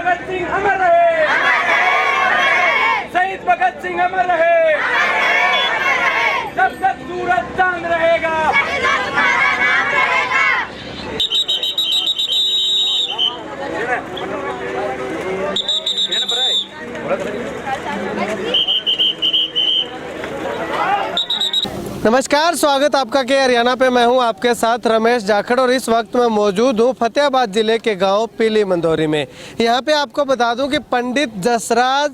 भगत सिंह अमर रहे, शहीद भगत सिंह अमर रहे, जब तक सूरज चांद रहेगा। नमस्कार, स्वागत आपका के हरियाणा पे। मैं हूं आपके साथ रमेश जाखड़ और इस वक्त मैं मौजूद हूं फतेहाबाद जिले के गांव पीली मंदोरी में। यहां पे आपको बता दूं कि Pandit Jasraj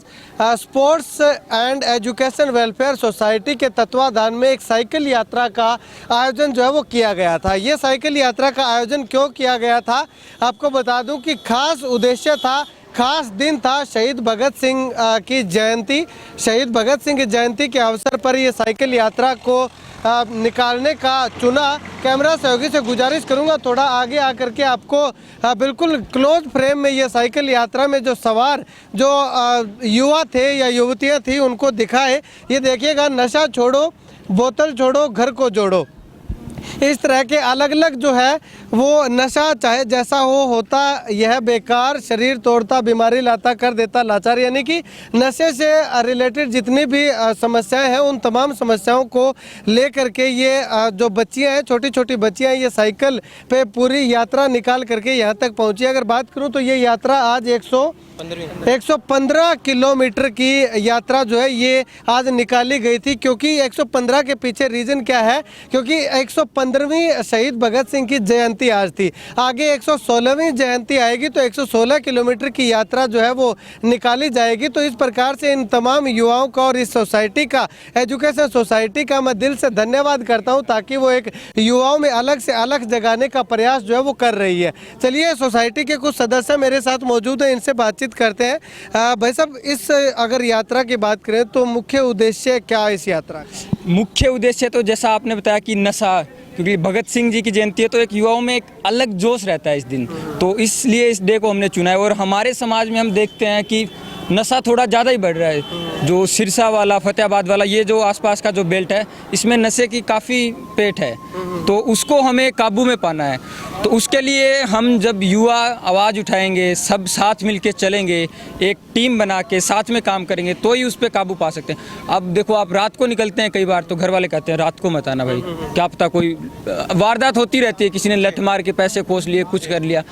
sports and education welfare society के तत्वाधान में एक साइकिल यात्रा का आयोजन जो है वो किया गया था। ये साइकिल यात्रा का आयोजन क्यों किया गया था, आपको बता दूं कि खास उद्देश्य था, खास दिन था शहीद भगत सिंह की जयंती। शहीद भगत सिंह की जयंती के अवसर पर ये साइकिल यात्रा को निकालने का चुना। कैमरा सहयोगी से गुजारिश करूंगा थोड़ा आगे आकर के आपको बिल्कुल क्लोज फ्रेम में ये साइकिल यात्रा में जो सवार जो युवा थे या युवतियां थी उनको दिखाए। ये देखिएगा, नशा छोड़ो, बोतल छोड़ो, घर को जोड़ो। इस तरह के अलग अलग जो है वो नशा चाहे जैसा हो होता यह बेकार, शरीर तोड़ता, बीमारी लाता, कर देता लाचार। यानी कि नशे से रिलेटेड जितनी भी समस्याएं हैं उन तमाम समस्याओं को लेकर के ये जो बच्चियां हैं, छोटी छोटी बच्चियां, ये साइकिल पे पूरी यात्रा निकाल करके यहाँ तक पहुँची। अगर बात करूँ तो ये यात्रा आज 115 किलोमीटर की यात्रा जो है ये आज निकाली गई थी। क्योंकि 115 के पीछे रीज़न क्या है, क्योंकि 115वीं शहीद भगत सिंह की जयंती आज थी। आगे 116वीं जयंती आएगी तो 116 किलोमीटर की यात्रा जो है वो निकाली जाएगी। तो इस प्रकार से इन तमाम युवाओं का और इस सोसाइटी का, एजुकेशन सोसाइटी का मैं दिल से धन्यवाद करता हूँ, ताकि वो एक युवाओं में अलग से अलग जगाने का प्रयास जो है वो कर रही है। चलिए, सोसाइटी के कुछ सदस्य मेरे साथ मौजूद हैं, इनसे बातचीत करते हैं। भाई साहब, इस अगर यात्रा की बात करें तो मुख्य उद्देश्य क्या है इस यात्रा का? मुख्य उद्देश्य तो जैसा आपने बताया कि नशा, क्योंकि भगत सिंह जी की जयंती है तो एक युवाओं में एक अलग जोश रहता है इस दिन, तो इसलिए इस डे को हमने चुना है। और हमारे समाज में हम देखते हैं कि नशा थोड़ा ज़्यादा ही बढ़ रहा है। जो सिरसा वाला, फतेहाबाद वाला, ये जो आसपास का जो बेल्ट है, इसमें नशे की काफ़ी पेट है, तो उसको हमें काबू में पाना है। तो उसके लिए हम जब युवा आवाज़ उठाएंगे, सब साथ मिल के चलेंगे, एक टीम बना के साथ में काम करेंगे, तो ही उस पर काबू पा सकते हैं। अब देखो, आप रात को निकलते हैं, कई बार तो घर वाले कहते हैं रात को मत आना भाई, क्या पता कोई वारदात होती रहती है, किसी ने लठ मार के पैसे खोस लिए, कुछ कर लिया।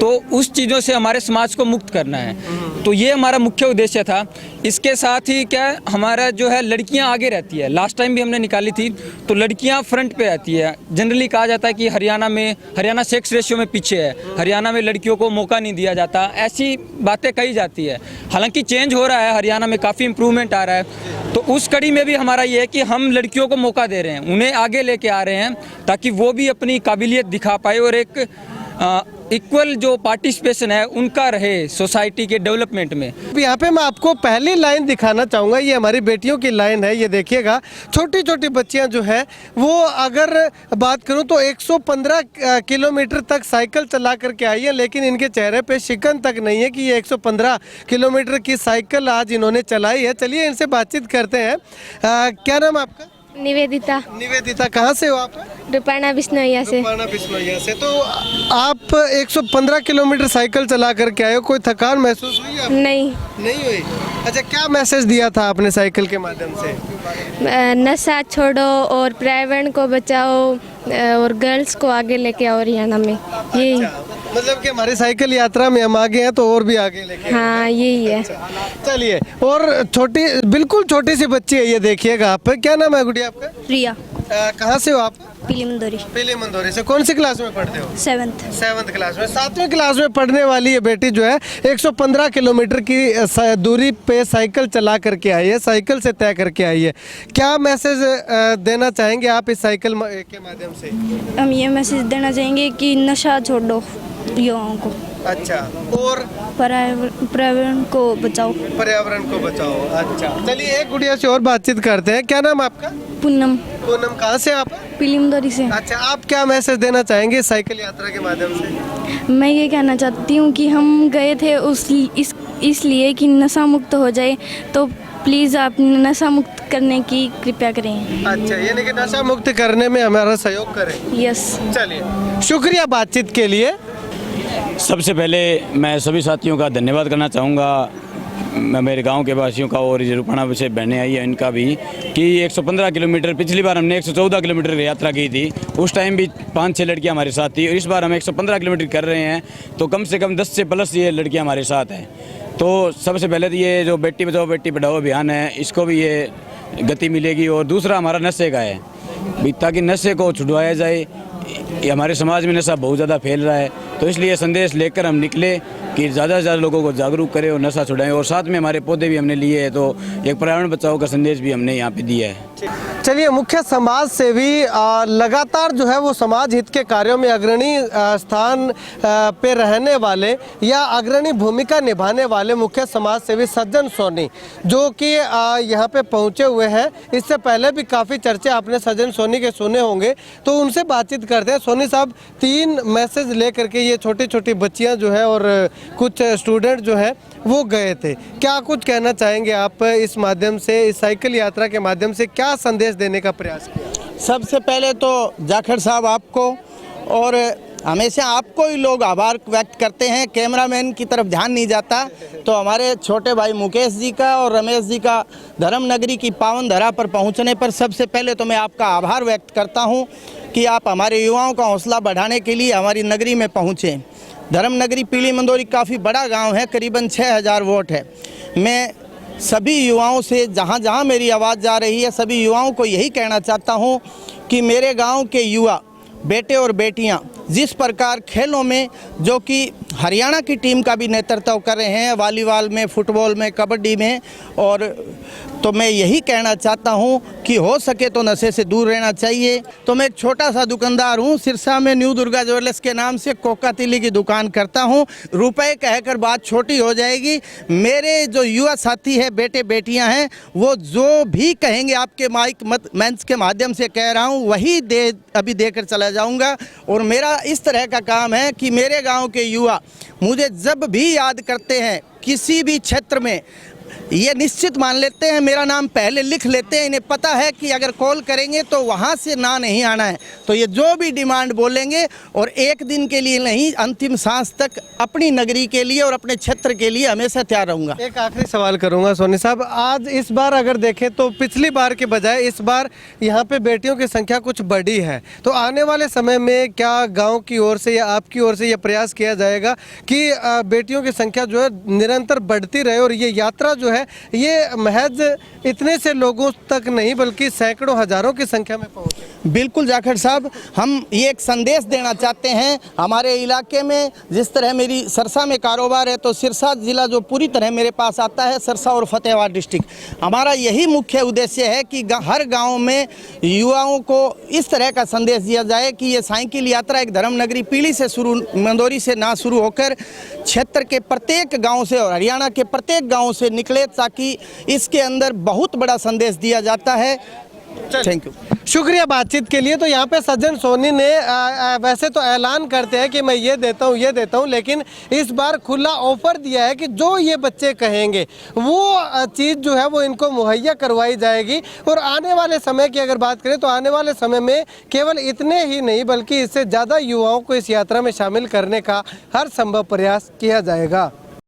तो उस चीज़ों से हमारे समाज को मुक्त करना है, तो ये हमारा मुख्य उद्देश्य था। इसके साथ ही क्या हमारा जो है, लड़कियां आगे रहती है। लास्ट टाइम भी हमने निकाली थी तो लड़कियां फ्रंट पे आती है। जनरली कहा जाता है कि हरियाणा सेक्स रेशियो में पीछे है, हरियाणा में लड़कियों को मौका नहीं दिया जाता, ऐसी बातें कही जाती है। हालांकि चेंज हो रहा है, हरियाणा में काफ़ी इंप्रूवमेंट आ रहा है। तो उस कड़ी में भी हमारा ये है कि हम लड़कियों को मौका दे रहे हैं, उन्हें आगे लेके आ रहे हैं, ताकि वो भी अपनी काबिलियत दिखा पाए और एक इक्वल जो पार्टिसिपेशन है उनका रहे सोसाइटी के डेवलपमेंट में। यहाँ पे मैं आपको पहली लाइन दिखाना चाहूँगा, ये हमारी बेटियों की लाइन है। ये देखिएगा, छोटी छोटी बच्चियाँ जो हैं वो, अगर बात करूँ तो 115 किलोमीटर तक साइकिल चला करके आई है, लेकिन इनके चेहरे पे शिकन तक नहीं है कि ये 115 किलोमीटर की साइकिल आज इन्होंने चलाई है। चलिए इनसे बातचीत करते हैं। क्या नाम आपका? निवेदिता। निवेदिता, कहाँ से हो आप? रुपाना बिश्नोइया से। रुपाना बिश्नोइया से। तो आप 115 किलोमीटर साइकिल चला करके आए हो, कोई थकान महसूस हुई आपको? नहीं हुई। अच्छा, क्या मैसेज दिया था आपने साइकिल के माध्यम से? नशा छोड़ो और पर्यावरण को बचाओ और गर्ल्स को आगे लेके आओ हरियाणा में, यही। मतलब कि हमारी साइकिल यात्रा में हम आगे हैं तो और भी आगे लेके। हाँ, यही है। चलिए, और छोटी, बिल्कुल छोटी सी बच्ची है, ये देखिएगा आप। क्या नाम है गुड़िया आपका? प्रिया। कहाँ से हो आप? पीली मंदोरी। पीली मंदोरी से। कौन सी क्लास में पढ़ते हो? 7th क्लास में। 7वीं क्लास में पढ़ने वाली ये बेटी जो है 115 किलोमीटर की दूरी पे साइकिल चला करके आई है, साइकिल से तय करके आई है। क्या मैसेज देना चाहेंगे आप इस साइकिल के माध्यम से? हम ये मैसेज देना चाहेंगे कि नशा छोड़ो युवाओं को। अच्छा, और पर्यावरण को बचाओ। अच्छा, चलिए एक गुड़िया से और बातचीत करते हैं। क्या नाम आपका? पूनम। कहाँ से आप? पीली मंदोरी से। अच्छा, आप क्या मैसेज देना चाहेंगे साइकिल यात्रा के माध्यम से? मैं ये कहना चाहती हूँ कि हम गए थे इसलिए कि नशा मुक्त हो जाए, तो प्लीज़ आप नशा मुक्त करने की कृपया करें। अच्छा, यानी कि नशा मुक्त करने में हमारा सहयोग करें। यस। चलिए, शुक्रिया बातचीत के लिए। सबसे पहले मैं सभी साथियों का धन्यवाद करना चाहूँगा, मेरे गांव के वासियों का और रूपाणा से बहनें आई है इनका भी, कि 115 किलोमीटर, पिछली बार हमने 114 किलोमीटर की यात्रा की थी, उस टाइम भी 5-6 लड़कियां हमारे साथ थी, और इस बार हम 115 किलोमीटर कर रहे हैं, तो कम से कम 10 से प्लस ये लड़कियां हमारे साथ हैं। तो सबसे पहले तो ये जो बेटी बचाओ बेटी पढ़ाओ अभियान है, इसको भी ये गति मिलेगी। और दूसरा हमारा नशे का है, ताकि नशे को छुड़वाया जाए। ये हमारे समाज में नशा बहुत ज़्यादा फैल रहा है, तो इसलिए संदेश लेकर हम निकले कि ज़्यादा से ज़्यादा लोगों को जागरूक करें और नशा छुड़ाएं। और साथ में हमारे पौधे भी हमने लिए हैं, तो एक पर्यावरण बचाओ का संदेश भी हमने यहाँ पे दिया है। चलिए, मुख्य समाज सेवी लगातार जो है वो समाज हित के कार्यों में अग्रणी स्थान पे रहने वाले या अग्रणी भूमिका निभाने वाले मुख्य समाज सेवी सज्जन सोनी, जो कि यहाँ पे पहुँचे हुए हैं। इससे पहले भी काफ़ी चर्चे आपने सज्जन सोनी के सुने होंगे, तो उनसे बातचीत करते हैं। सोनी साहब, 3 मैसेज ले करके ये छोटी छोटी बच्चियाँ जो है और कुछ स्टूडेंट जो है वो गए थे, क्या कुछ कहना चाहेंगे आप इस माध्यम से, इस साइकिल यात्रा के माध्यम से क्या संदेश देने का प्रयास किया? सबसे पहले तो जाखड़ साहब आपको और हमेशा आपको ही लोग आभार व्यक्त करते हैं। कैमरामैन की तरफ ध्यान नहीं जाता, तो हमारे छोटे भाई मुकेश जी का और रमेश जी का धर्म नगरी की पावन धरा पर पहुंचने पर सबसे पहले तो मैं आपका आभार व्यक्त करता हूं कि आप हमारे युवाओं का हौसला बढ़ाने के लिए हमारी नगरी में पहुँचे। धर्म नगरी पीली मंदोरी काफ़ी बड़ा गांव है, करीबन 6000 वोट है। मैं सभी युवाओं से, जहां जहां मेरी आवाज़ जा रही है, सभी युवाओं को यही कहना चाहता हूं कि मेरे गांव के युवा बेटे और बेटियां जिस प्रकार खेलों में, जो कि हरियाणा की टीम का भी नेतृत्व कर रहे हैं, वॉलीबॉल में, फुटबॉल में, कबड्डी में, और तो मैं यही कहना चाहता हूं कि हो सके तो नशे से दूर रहना चाहिए। तो मैं एक छोटा सा दुकानदार हूं, सिरसा में न्यू दुर्गा ज्वेलर्स के नाम से कोका तिली की दुकान करता हूं। रुपए कहकर बात छोटी हो जाएगी। मेरे जो युवा साथी है, बेटे बेटियां हैं, वो जो भी कहेंगे आपके माइक मंच के माध्यम से कह रहा हूं, वही अभी देकर चला जाऊंगा। और मेरा इस तरह का काम है कि मेरे गांव के युवा मुझे जब भी याद करते हैं किसी भी क्षेत्र में, ये निश्चित मान लेते हैं, मेरा नाम पहले लिख लेते हैं। इन्हें पता है कि अगर कॉल करेंगे तो वहाँ से ना नहीं आना है, तो ये जो भी डिमांड बोलेंगे, और एक दिन के लिए नहीं, अंतिम सांस तक अपनी नगरी के लिए और अपने क्षेत्र के लिए हमेशा तैयार रहूँगा। एक आखिरी सवाल करूंगा सोनी साहब, आज इस बार अगर देखें तो पिछली बार के बजाय इस बार यहाँ पे बेटियों की संख्या कुछ बढ़ी है, तो आने वाले समय में क्या गाँव की ओर से या आपकी ओर से यह प्रयास किया जाएगा कि बेटियों की संख्या जो है निरंतर बढ़ती रहे, और ये यात्रा जो है ये महज इतने से लोगों तक नहीं बल्कि सैकड़ों हजारों की संख्या में पहुंचे? बिल्कुल जाखड़ साहब, हम ये एक संदेश देना चाहते हैं। हमारे इलाके में जिस तरह मेरी सिरसा में कारोबार है, तो सिरसा जिला जो पूरी तरह मेरे पास आता है, सिरसा और फतेहाबाद डिस्ट्रिक्ट, हमारा यही मुख्य उद्देश्य है कि हर गांव में युवाओं को इस तरह का संदेश दिया जाए कि ये साइकिल यात्रा एक धर्म नगरी पीली से शुरू, मंदोरी से ना शुरू होकर क्षेत्र के प्रत्येक गाँव से और हरियाणा के प्रत्येक गाँव से निकले, ताकि इसके अंदर बहुत बड़ा संदेश दिया जाता है। थैंक यू, शुक्रिया बातचीत के लिए। तो यहाँ पे सज्जन सोनी ने वैसे तो ऐलान करते हैं कि मैं ये देता हूँ, लेकिन इस बार खुला ऑफर दिया है कि जो ये बच्चे कहेंगे वो चीज़ जो है वो इनको मुहैया करवाई जाएगी। और आने वाले समय की अगर बात करें तो आने वाले समय में केवल इतने ही नहीं बल्कि इससे ज़्यादा युवाओं को इस यात्रा में शामिल करने का हर संभव प्रयास किया जाएगा।